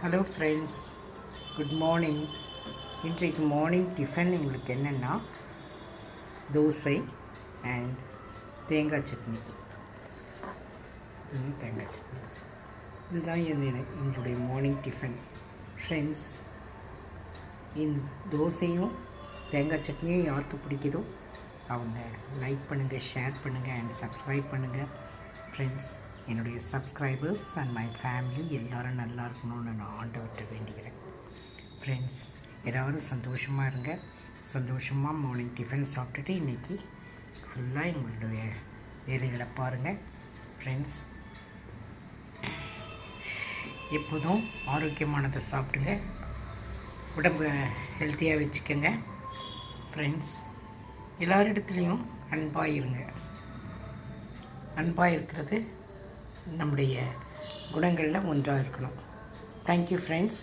Hello friends, good morning. இன்றைக்கு morning tiffin எங்களுக்கு என்னென்னா தோசை அண்ட் தேங்காய் சட்னி. இதுதான் என்னுடைய மார்னிங் டிஃபன். ஃப்ரெண்ட்ஸ், இந்த தோசையும் தேங்காய் சட்னியும் யாருக்கு பிடிக்குதோ அவங்க லைக் பண்ணுங்கள், ஷேர் பண்ணுங்கள் அண்ட் சப்ஸ்கிரைப் பண்ணுங்கள். ஃப்ரெண்ட்ஸ், என்னுடைய சப்ஸ்கிரைபர்ஸ் அண்ட் மை ஃபேமிலி எல்லோரும் நல்லா இருக்கணும்னு நான் ஆண்டவர்கிட்ட வேண்டிக்கிறேன். ஃப்ரெண்ட்ஸ், எல்லோரும் சந்தோஷமாக இருங்க. சந்தோஷமாக மார்னிங் டிஃபன் சாப்பிட்டுட்டு இன்றைக்கி ஃபுல்லாக எங்களுடைய வேலைகளை பாருங்கள். ஃப்ரெண்ட்ஸ், எப்போதும் ஆரோக்கியமானதை சாப்பிடுங்க, உடம்பை ஹெல்த்தியாக வச்சுக்கோங்க. ஃப்ரெண்ட்ஸ், எல்லாரிடத்துலேயும் அன்பாக இருங்க. அன்பாக இருக்கிறது நம்முடைய குணங்களில் ஒன்றாக இருக்கணும். Thank you friends.